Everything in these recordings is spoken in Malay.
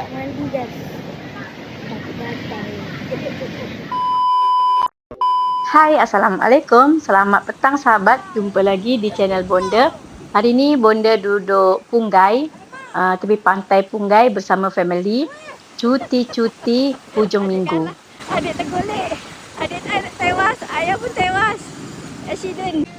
tak mandi guys. Gatal. Hai, Assalamualaikum. Selamat petang sahabat. Jumpa lagi di channel Bonda. Hari ini Bonda duduk Punggai, tepi pantai Punggai bersama family. Cuti-cuti hujung minggu. Adik tergolek. Adik tewas. Ayah pun tewas. Accident.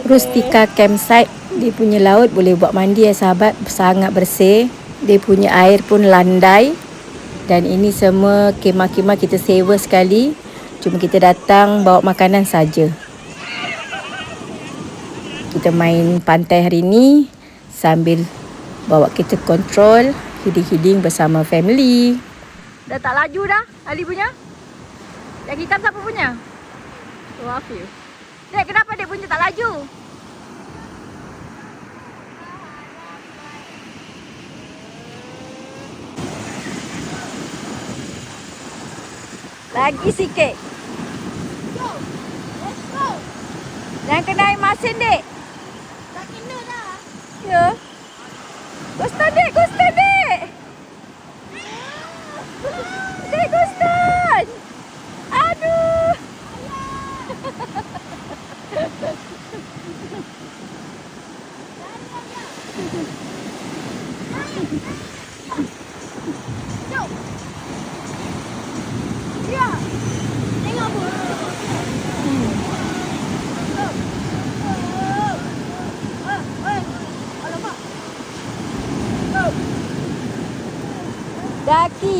Rustika Campsite. Dia punya laut boleh buat mandi ya sahabat. Sangat bersih. Dia punya air pun landai. Dan ini semua kemah-kemah kita sewa sekali. Cuma kita datang bawa makanan saja. Kita main pantai hari ni sambil bawa kita kontrol heading-heading bersama family. Dah tak laju dah Ali punya. Yang hitam siapa punya? Oh, Afif. Dek, kenapa dek punya tak laju? Lagi sikit. Jangan kena air masin, dek. Tak kena dah. Ya. Ghostan, dek. Ghostan, dek. Dek, ghostan. Aduh. Ya. Tengok bu.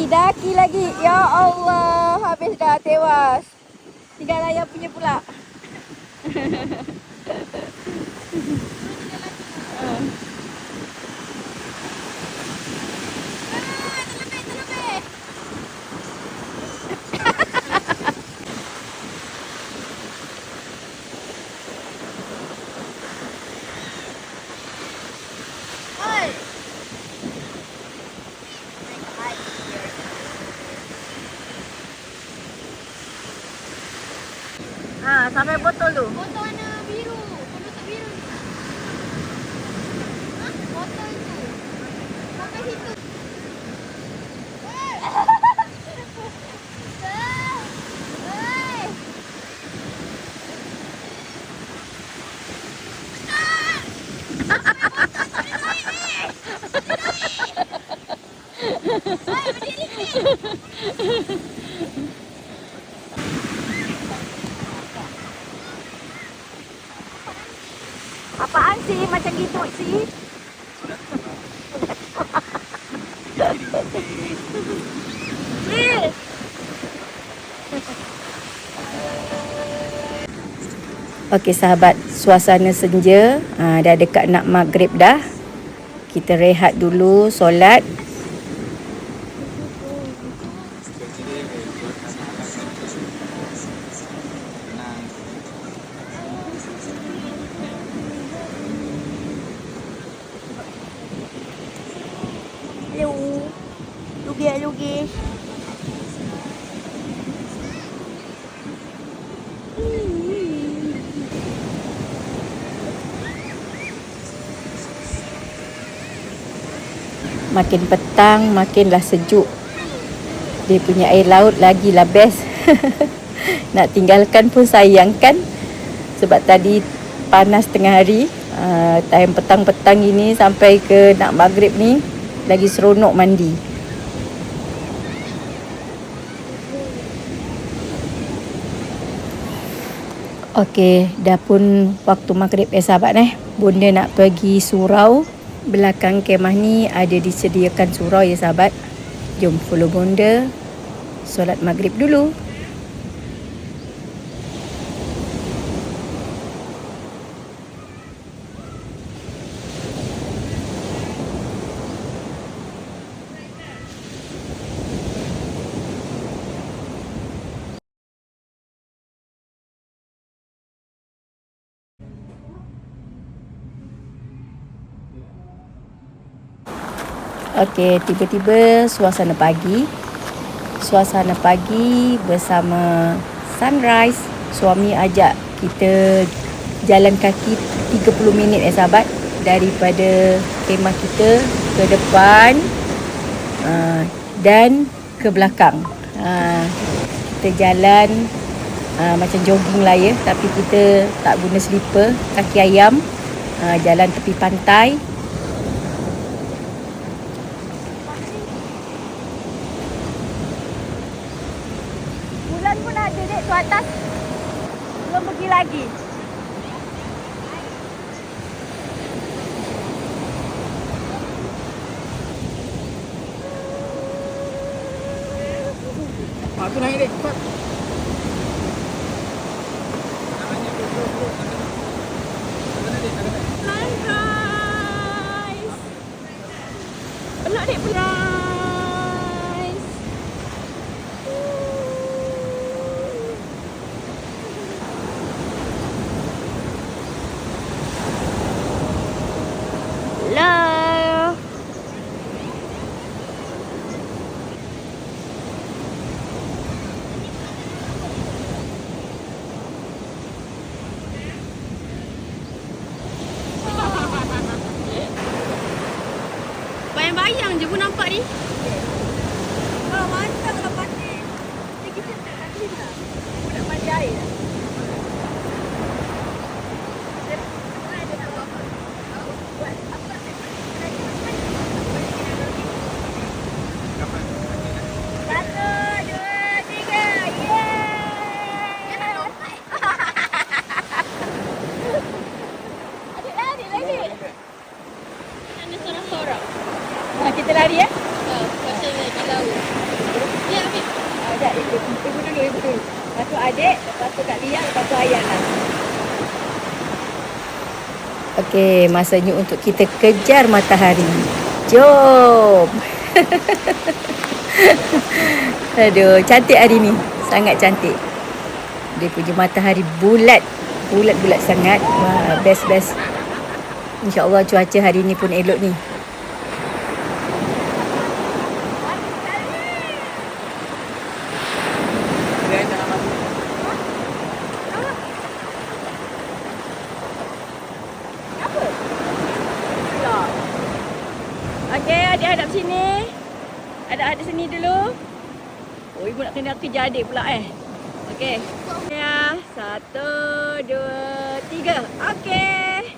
Daki lagi. Ya Allah, habis dah tewas. Tinggal ayah punya pula. Sampai botol tu. Botol warna biru. Penutup biru. Hah? Botol tu. Sampai situ. Apaan sih macam gitu sih? Okey sahabat, suasana senja. Dah dekat nak maghrib dah. Kita rehat dulu, solat. Hello. Lugis. Makin petang, makinlah sejuk. Dia punya air laut lagilah best. Nak tinggalkan pun sayang kan. Sebab tadi panas tengah hari. Time petang-petang ini sampai ke nak maghrib ni lagi seronok mandi. Okey, dah pun waktu maghrib sahabat Bonda nak pergi surau. Belakang kemah ni ada disediakan surau ya sahabat. Jom follow Bonda solat maghrib dulu. Okey, tiba-tiba suasana pagi. suasana pagi bersama sunrise. Suami ajak kita jalan kaki 30 minit sahabat, daripada kemah kita ke depan dan ke belakang. Kita jalan macam jogging lah ya, tapi kita tak guna slipper, kaki ayam. Jalan tepi pantai. Bulan pun ada dek tu atas. Belum pergi lagi. Tu naik dek, cepat. Sunrise. Pelak dek, sunrise. Hello. Bayang-bayang je pun nampak ni. Mantap lah pasir. Kita tak kaki lah. Nak mandi air. Satu, dua, tiga. Yeay. Adik lagi. Ada sorang-sorang. Kita lari ya? Macam lagi laut. Ya, Habib. Sekejap, ibu dulu. Lepas tu adik, lepas tu Kak Lia, lepas tu ayah lah. Okey, masanya untuk kita kejar matahari. Jom. Aduh, cantik hari ni. Sangat cantik. Dia punya matahari bulat. Bulat-bulat sangat. Wah, best. InsyaAllah cuaca hari ni pun elok ni. Okey, adik hadap sini. Hadap sini dulu. Oh, ibu nak kena kejar adik pula Okey. Ya, 1, 2, 3. Okey.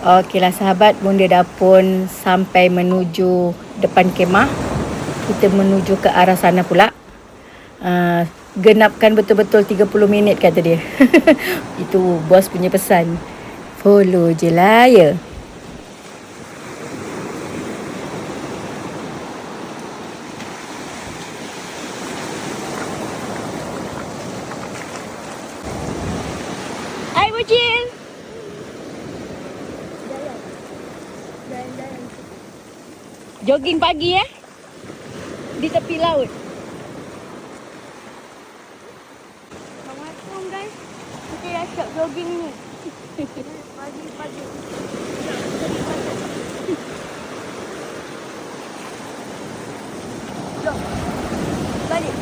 Okeylah sahabat, Bunda dah pun sampai menuju depan kemah. Kita menuju ke arah sana pula. Genapkan betul-betul 30 minit kata dia. Itu bos punya pesan. Follow je lah ya. Hai bocil. Jogging pagi di tepi laut. Assalamualaikum guys. Kita dah stop jogging ni. Pagi-pagi. Jom. Balik.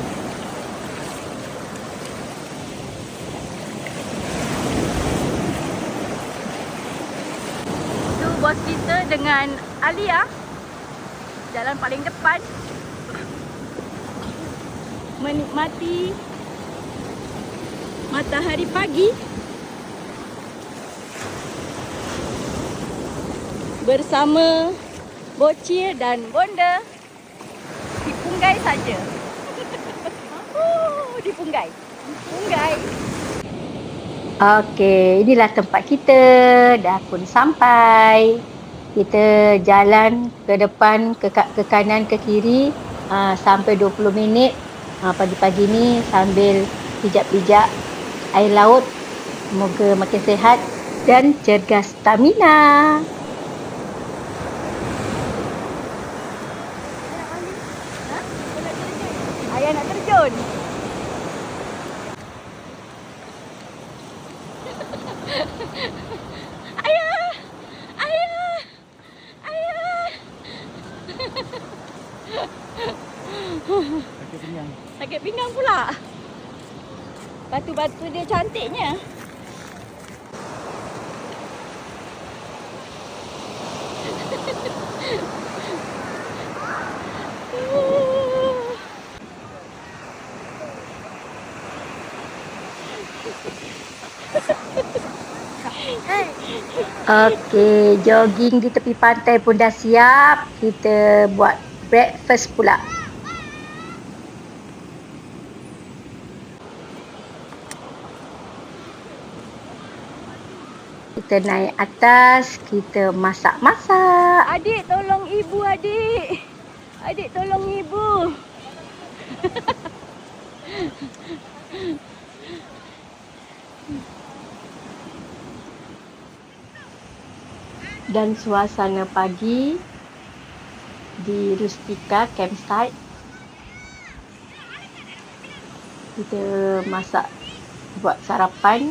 Tu bos kita dengan Alia. Jalan paling depan. Menikmati matahari pagi bersama bocil dan bonda di Punggai saja. Di Punggai. Punggai. Okey, inilah tempat kita. Dah pun sampai. Kita jalan ke depan, ke kanan, ke kiri sampai 20 minit. Pagi-pagi ni sambil pijak-pijak air laut. Semoga makin sihat dan cergas stamina. Ayah nak terjun. Ayah! Ayah! Ayah! Sakit pinggang. Sakit pinggang pula. Batu-batu dia cantiknya. Okey, jogging di tepi pantai pun dah siap. Kita buat breakfast pula. Kita naik atas, kita masak-masak. Adik tolong ibu, adik. Adik tolong ibu. Dan suasana pagi di Rustika Campsite. Kita masak, buat sarapan.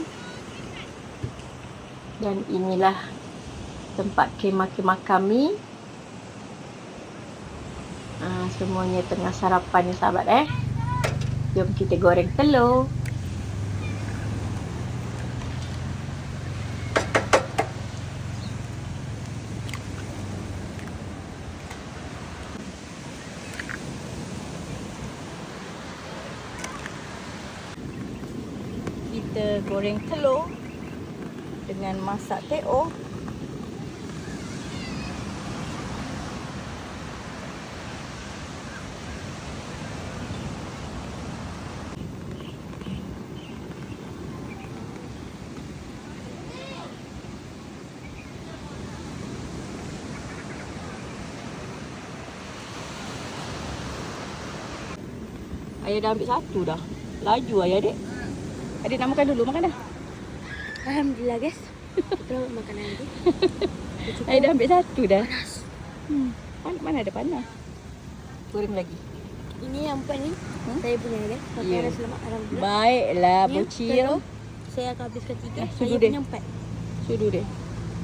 Dan inilah tempat kemah-kemah kami. Semuanya tengah sarapan ya sahabat Jom kita goreng telur. Kita goreng telur dengan masak teh-o. Ayah dah ambil satu dah. Laju ayah adik. Adik nak makan dulu, makan dah. Alhamdulillah guys. Kita nak makanan nanti. Ayah dah ambil satu dah. Mana ada panas. Goreng lagi. Ini yang empat ni saya punya guys. Pakai Ya. yeah. Selamat alhamdulillah. Baiklah, Ni bocil. telur. Saya akan habiskan 3. sudu Saya dia. punya 4. Sudu dia.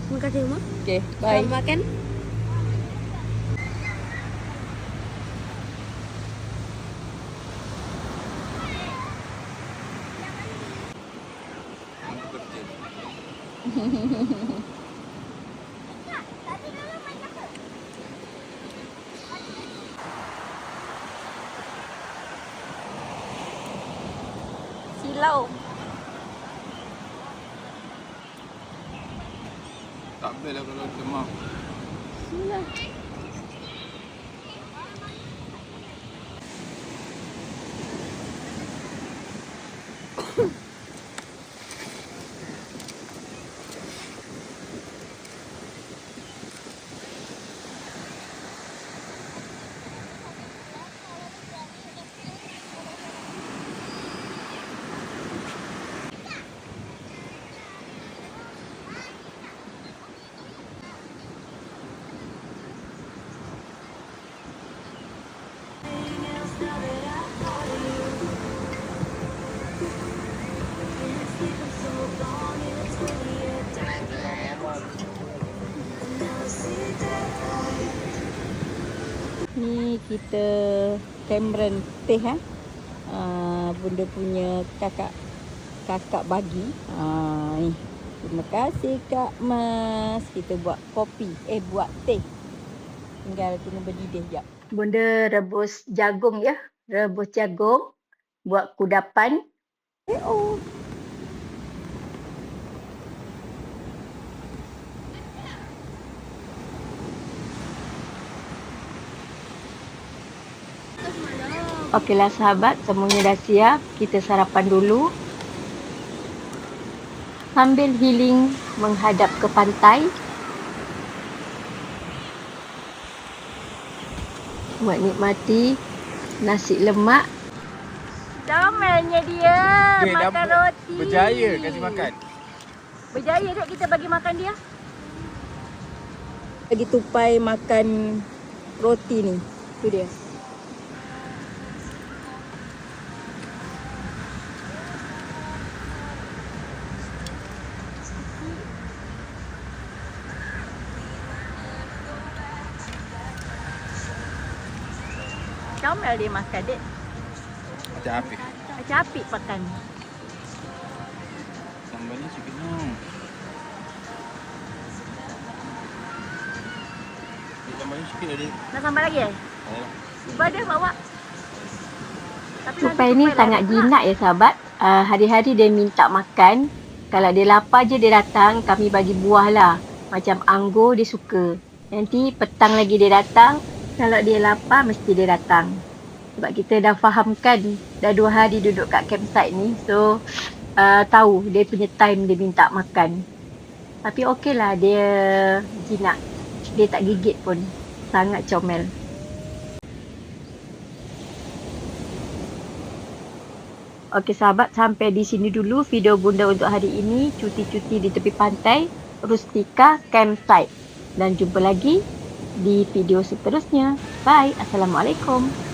Terima kasih Mak. Okey, bye. Selamat makan. Silau. Tak Habis lah kalau lemah. Ni kita Cameron teh bunda punya kakak bagi. Ni. Terima kasih Kak Mas. Kita buat kopi, buat teh. Tinggal tunggu berdidih jap. Bunda rebus jagung ya. Rebus jagung buat kudapan. Oh. Okeylah sahabat, semuanya dah siap. Kita sarapan dulu. Sambil healing menghadap ke pantai. Buat nikmati nasi lemak. Comelnya dia makan roti. Berjaya kasih makan. Berjaya tak kita bagi makan dia? Bagi tupai makan roti ni. Tu dia. Comel dia makan, dek. Macam apa? Macam apik makan. Sambal ni sikit no. Sambal ni sikit ada. Nak sambal lagi Cuba dia bawa. Tupai ni sangat jinak ya sahabat. Hari-hari dia minta makan. Kalau dia lapar je dia datang. Kami bagi buah lah. Macam anggur dia suka. Nanti petang lagi dia datang. Kalau dia lapar mesti dia datang. Sebab kita dah fahamkan. Dah 2 hari duduk kat campsite ni. So tahu dia punya time dia minta makan. Tapi okey lah dia jinak. Dia tak gigit pun. Sangat comel. Okey sahabat, sampai di sini dulu video bunda untuk hari ini. Cuti-cuti di tepi pantai Rustika Campsite. Dan jumpa lagi di video seterusnya. Bye. Assalamualaikum.